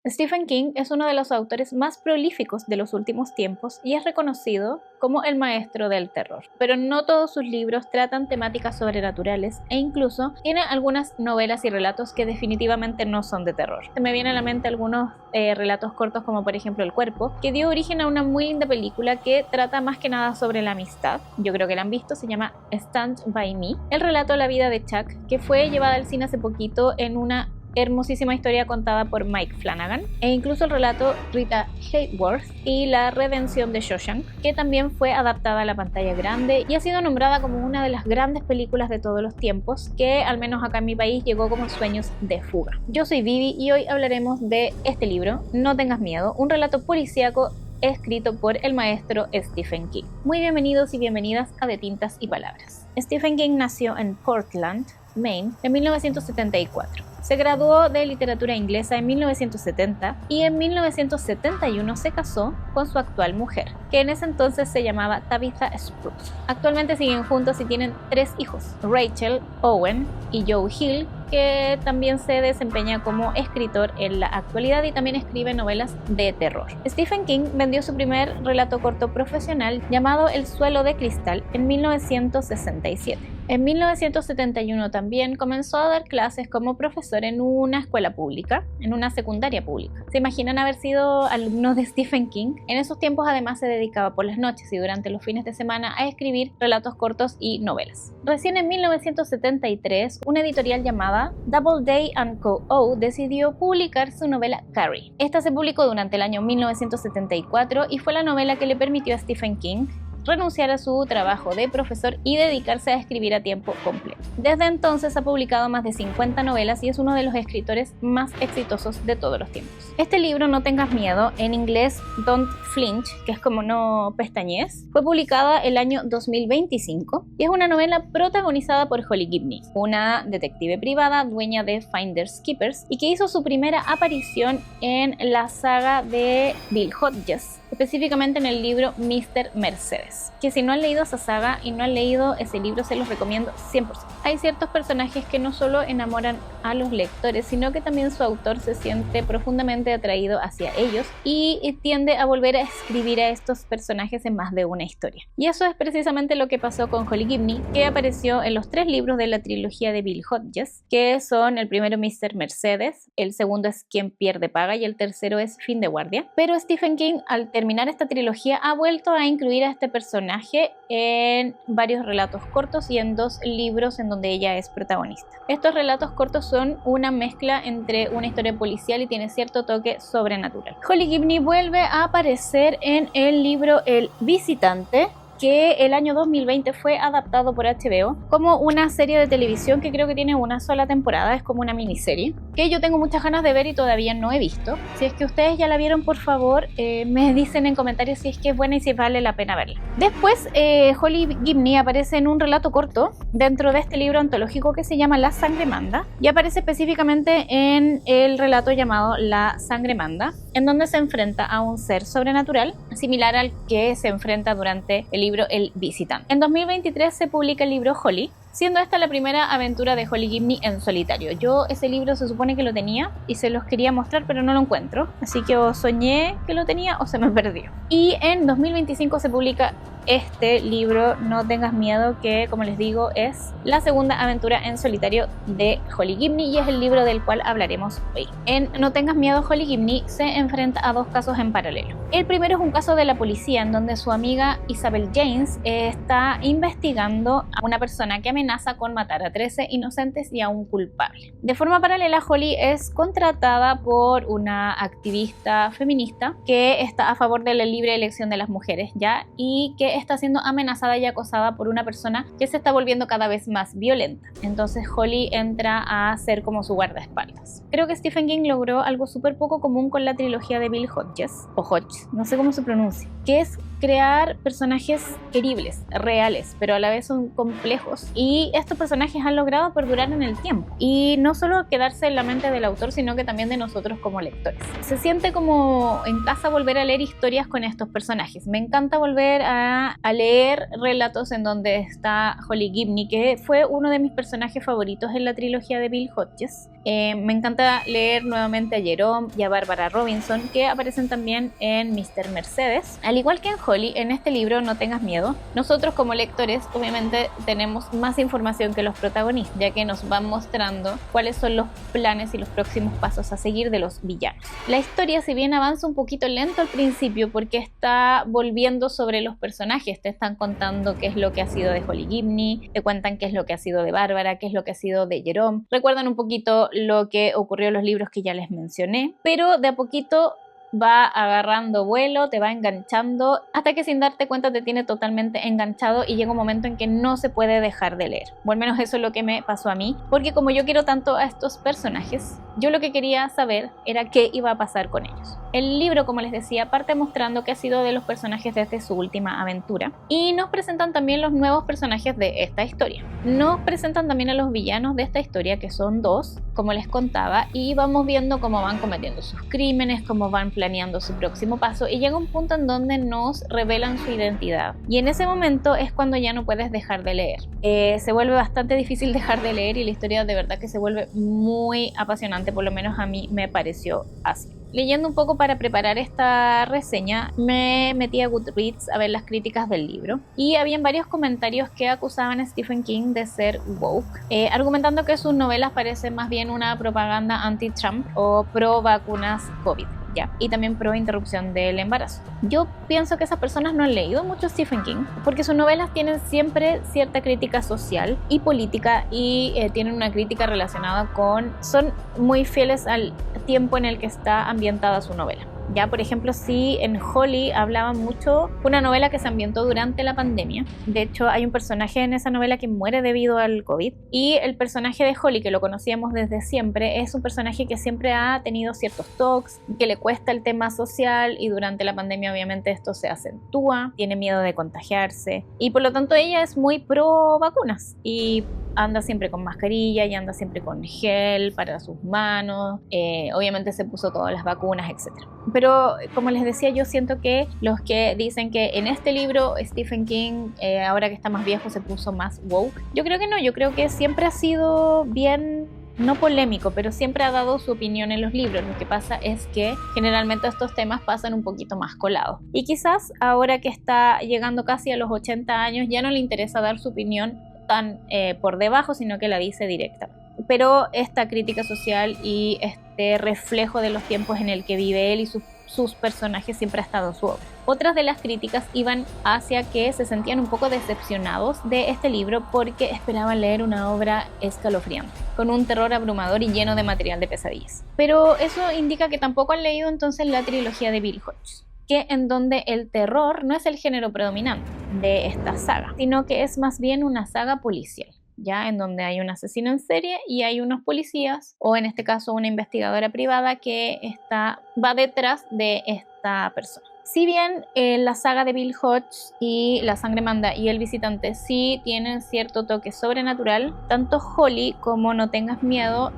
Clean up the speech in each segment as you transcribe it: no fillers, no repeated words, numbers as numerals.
Stephen King es uno de los autores más prolíficos de los últimos tiempos y es reconocido como el maestro del terror. Pero no todos sus libros tratan temáticas sobrenaturales e incluso tiene algunas novelas y relatos que definitivamente no son de terror. Se me vienen a la mente algunos relatos cortos como por ejemplo El Cuerpo, que dio origen a una muy linda película que trata más que nada sobre la amistad. Yo creo que la han visto, se llama Stand By Me. El relato La vida de Chuck, que fue llevada al cine hace poquito en una hermosísima historia contada por Mike Flanagan, e incluso el relato Rita Hayworth y La redención de Shawshank, que también fue adaptada a la pantalla grande y ha sido nombrada como una de las grandes películas de todos los tiempos, que al menos acá en mi país llegó como Sueños de fuga. Yo soy Vivi y hoy hablaremos de este libro, No tengas miedo, un relato policíaco escrito por el maestro Stephen King. Muy bienvenidos y bienvenidas a De Tintas y Palabras. Stephen King nació en Portland, Maine, en 1974. Se graduó de literatura inglesa en 1970 y en 1971 se casó con su actual mujer, que en ese entonces se llamaba Tabitha Spruce. Actualmente siguen juntos y tienen 3 hijos, Rachel, Owen y Joe Hill, que también se desempeña como escritor en la actualidad y también escribe novelas de terror. Stephen King vendió su primer relato corto profesional llamado El suelo de cristal en 1967. En 1971 también comenzó a dar clases como profesor en una escuela pública, en una secundaria pública. ¿Se imaginan haber sido alumnos de Stephen King? En esos tiempos además se dedicaba por las noches y durante los fines de semana a escribir relatos cortos y novelas. Recién en 1973, una editorial llamada Doubleday & Co. decidió publicar su novela Carrie. Esta se publicó durante el año 1974 y fue la novela que le permitió a Stephen King renunciar a su trabajo de profesor y dedicarse a escribir a tiempo completo. Desde entonces ha publicado más de 50 novelas y es uno de los escritores más exitosos de todos los tiempos. Este libro, No tengas miedo, en inglés Don't Flinch, que es como no pestañees, fue publicada el año 2025 y es una novela protagonizada por Holly Gibney, una detective privada dueña de Finders Keepers y que hizo su primera aparición en la saga de Bill Hodges, específicamente en el libro Mr. Mercedes, que si no han leído esa saga y no han leído ese libro se los recomiendo 100%. Hay ciertos personajes que no solo enamoran a los lectores, sino que también su autor se siente profundamente atraído hacia ellos y tiende a volver a escribir a estos personajes en más de una historia. Y eso es precisamente lo que pasó con Holly Gibney, que apareció en los 3 libros de la trilogía de Bill Hodges, que son el primero Mr. Mercedes, el segundo es Quien pierde paga y el tercero es Fin de guardia. Pero Stephen King, al terminar esta trilogía, ha vuelto a incluir a este personaje en varios relatos cortos y en 2 libros en donde ella es protagonista. Estos relatos cortos son una mezcla entre una historia policial y tiene cierto toque sobrenatural. Holly Gibney vuelve a aparecer en el libro El visitante, que el año 2020 fue adaptado por HBO como una serie de televisión que creo que tiene una sola temporada, es como una miniserie, que yo tengo muchas ganas de ver y todavía no he visto. Si es que ustedes ya la vieron, por favor, me dicen en comentarios si es que es buena y si vale la pena verla. Después, Holly Gibney aparece en un relato corto dentro de este libro antológico que se llama La sangre manda, y aparece específicamente en el relato llamado La sangre manda, en donde se enfrenta a un ser sobrenatural similar al que se enfrenta durante el libro El visitante. En 2023 se publica el libro Holly, siendo esta la primera aventura de Holly Gibney en solitario. Yo ese libro se supone que lo tenía y se los quería mostrar, pero no lo encuentro, así que o soñé que lo tenía o se me perdió. Y en 2025 se publica este libro, No tengas miedo, que como les digo es la segunda aventura en solitario de Holly Gibney y es el libro del cual hablaremos hoy. En No tengas miedo, Holly Gibney se enfrenta a 2 casos en paralelo. El primero es un caso de la policía en donde su amiga Isabel James está investigando a una persona que amenaza con matar a 13 inocentes y a un culpable. De forma paralela, Holly es contratada por una activista feminista que está a favor de la libre elección de las mujeres, ¿ya? Y que está siendo amenazada y acosada por una persona que se está volviendo cada vez más violenta. Entonces Holly entra a ser como su guardaespaldas. Creo que Stephen King logró algo súper poco común con la trilogía de Bill Hodges, o Hodges, no sé cómo se pronuncia, que es crear personajes queribles, reales, pero a la vez son complejos, y estos personajes han logrado perdurar en el tiempo y no solo quedarse en la mente del autor, sino que también de nosotros como lectores. Se siente como en casa volver a leer historias con estos personajes. Me encanta volver a leer relatos en donde está Holly Gibney, que fue uno de mis personajes favoritos en la trilogía de Bill Hodges, Me encanta leer nuevamente a Jerome y a Barbara Robinson, que aparecen también en Mr. Mercedes. Al igual que en Holly, en este libro No tengas miedo, nosotros como lectores obviamente tenemos más información que los protagonistas, ya que nos van mostrando cuáles son los planes y los próximos pasos a seguir de los villanos. La historia, si bien avanza un poquito lento al principio porque está volviendo sobre los personajes, te están contando qué es lo que ha sido de Holly Gibney, te cuentan qué es lo que ha sido de Bárbara, qué es lo que ha sido de Jerome, recuerdan un poquito lo que ocurrió en los libros que ya les mencioné, pero de a poquito va agarrando vuelo, te va enganchando, hasta que sin darte cuenta te tiene totalmente enganchado y llega un momento en que no se puede dejar de leer. O al menos eso es lo que me pasó a mí, porque como yo quiero tanto a estos personajes, yo lo que quería saber era qué iba a pasar con ellos. El libro, como les decía, parte mostrando qué ha sido de los personajes desde su última aventura y nos presentan también los nuevos personajes de esta historia. Nos presentan también a los villanos de esta historia, que son 2, como les contaba, y vamos viendo cómo van cometiendo sus crímenes, cómo van planeando su próximo paso y llega un punto en donde nos revelan su identidad. Y en ese momento es cuando ya no puedes dejar de leer. Se vuelve bastante difícil dejar de leer y la historia de verdad que se vuelve muy apasionante, por lo menos a mí me pareció así. Leyendo un poco para preparar esta reseña, me metí a Goodreads a ver las críticas del libro y habían varios comentarios que acusaban a Stephen King de ser woke, argumentando que sus novelas parecen más bien una propaganda anti-Trump o pro vacunas COVID. Y también pro interrupción del embarazo. Yo pienso que esas personas no han leído mucho Stephen King porque sus novelas tienen siempre cierta crítica social y política y tienen una crítica relacionada son muy fieles al tiempo en el que está ambientada su novela. Ya, por ejemplo, sí, en Holly hablaba mucho, una novela que se ambientó durante la pandemia. De hecho, hay un personaje en esa novela que muere debido al COVID. Y el personaje de Holly, que lo conocíamos desde siempre, es un personaje que siempre ha tenido ciertos toques, que le cuesta el tema social y durante la pandemia obviamente esto se acentúa, tiene miedo de contagiarse. Y por lo tanto ella es muy pro vacunas y anda siempre con mascarilla y anda siempre con gel para sus manos, obviamente se puso todas las vacunas, etc. Pero como les decía, yo siento que los que dicen que en este libro Stephen King, ahora que está más viejo, se puso más woke, yo creo que no, yo creo que siempre ha sido bien, no polémico, pero siempre ha dado su opinión en los libros. Lo que pasa es que generalmente estos temas pasan un poquito más colados. Y quizás ahora que está llegando casi a los 80 años ya no le interesa dar su opinión tan por debajo, sino que la dice directa. Pero esta crítica social y este reflejo de los tiempos en el que vive él y sus personajes siempre ha estado en su obra. Otras de las críticas iban hacia que se sentían un poco decepcionados de este libro porque esperaban leer una obra escalofriante, con un terror abrumador y lleno de material de pesadillas. Pero eso indica que tampoco han leído entonces la trilogía de Bill Hodges, que en donde el terror no es el género predominante de esta saga, sino que es más bien una saga policial, ya en donde hay un asesino en serie y hay unos policías, o en este caso una investigadora privada que va detrás de esta persona. Si bien la saga de Bill Hodges y La Sangre Manda y El Visitante sí tienen cierto toque sobrenatural, tanto Holly como No Tengas Miedo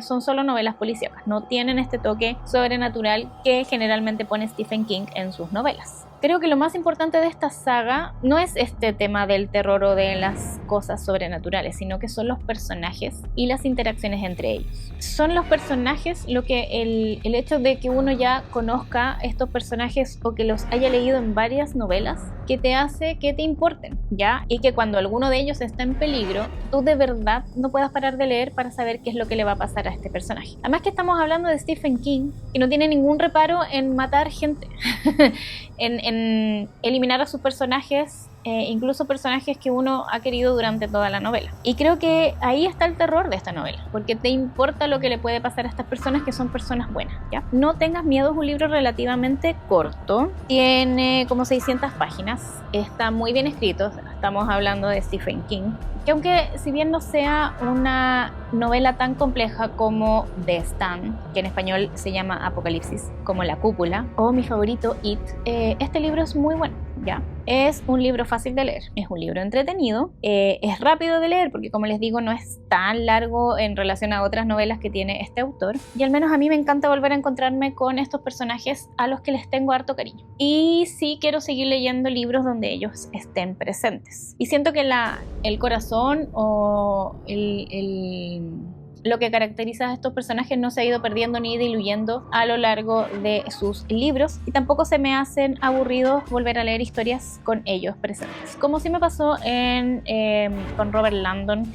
son solo novelas policíacas, no tienen este toque sobrenatural que generalmente pone Stephen King en sus novelas. Creo que lo más importante de esta saga no es este tema del terror o de las cosas sobrenaturales, sino que son los personajes y las interacciones entre ellos. Son los personajes lo que el hecho de que uno ya conozca estos personajes o que los haya leído en varias novelas, que te hace que te importen, ¿ya? Y que cuando alguno de ellos está en peligro, tú de verdad no puedas parar de leer para saber qué es lo que le va a pasar a este personaje. Además que estamos hablando de Stephen King, que no tiene ningún reparo en matar gente, en eliminar a sus personajes, incluso personajes que uno ha querido durante toda la novela. Y creo que ahí está el terror de esta novela, porque te importa lo que le puede pasar a estas personas que son personas buenas, ¿ya? No Tengas Miedo es un libro relativamente corto, tiene como 600 páginas, está muy bien escrito, estamos hablando de Stephen King, que aunque si bien no sea una novela tan compleja como The Stand, que en español se llama Apocalipsis, como La Cúpula, o mi favorito It, este libro es muy bueno, ¿ya? Es un libro fácil de leer, es un libro entretenido, es rápido de leer porque como les digo no es tan largo en relación a otras novelas que tiene este autor, y al menos a mí me encanta volver a encontrarme con estos personajes a los que les tengo harto cariño, y sí quiero seguir leyendo libros donde ellos estén presentes, y siento que el corazón o Lo que caracteriza a estos personajes no se ha ido perdiendo ni diluyendo a lo largo de sus libros, y tampoco se me hacen aburridos volver a leer historias con ellos presentes, como sí me pasó con Robert Landon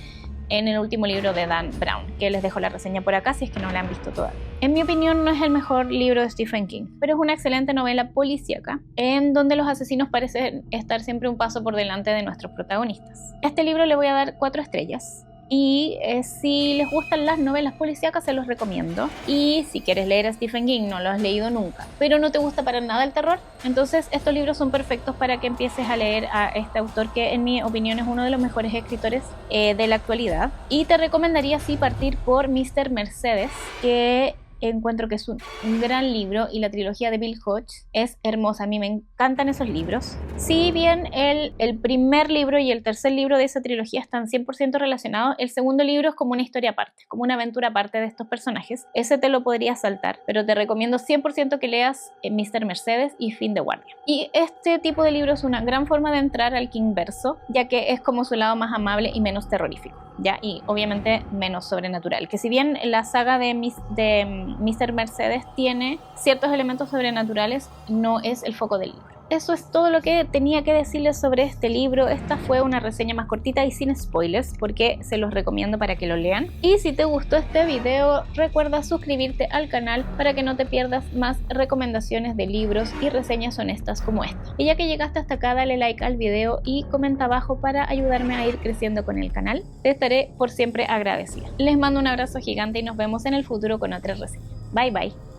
en el último libro de Dan Brown, que les dejo la reseña por acá si es que no la han visto todavía. En mi opinión no es el mejor libro de Stephen King, pero es una excelente novela policíaca en donde los asesinos parecen estar siempre un paso por delante de nuestros protagonistas. A este libro le voy a dar 4 estrellas. Y si les gustan las novelas policíacas, se los recomiendo. Y si quieres leer a Stephen King, no lo has leído nunca, pero no te gusta para nada el terror, entonces estos libros son perfectos para que empieces a leer a este autor, que en mi opinión es uno de los mejores escritores de la actualidad. Y te recomendaría sí partir por Mr. Mercedes, que encuentro que es un gran libro, y la trilogía de Bill Hodge es hermosa. A mí me encantan esos libros. Si bien el primer libro y el tercer libro de esa trilogía están 100% relacionados, el segundo libro es como una historia aparte, como una aventura aparte de estos personajes. Ese te lo podrías saltar, pero te recomiendo 100% que leas Mr. Mercedes y Fin de Guardia. Y este tipo de libro es una gran forma de entrar al Kingverso, ya que es como su lado más amable y menos terrorífico, ¿ya? Y obviamente menos sobrenatural, que si bien la saga de Mr. Mercedes tiene ciertos elementos sobrenaturales, no es el foco del libro. Eso es todo lo que tenía que decirles sobre este libro. Esta fue una reseña más cortita y sin spoilers, porque se los recomiendo para que lo lean. Y si te gustó este video, recuerda suscribirte al canal para que no te pierdas más recomendaciones de libros y reseñas honestas como esta. Y ya que llegaste hasta acá, dale like al video y comenta abajo para ayudarme a ir creciendo con el canal. Te estaré por siempre agradecida. Les mando un abrazo gigante y nos vemos en el futuro con otra reseña. Bye bye.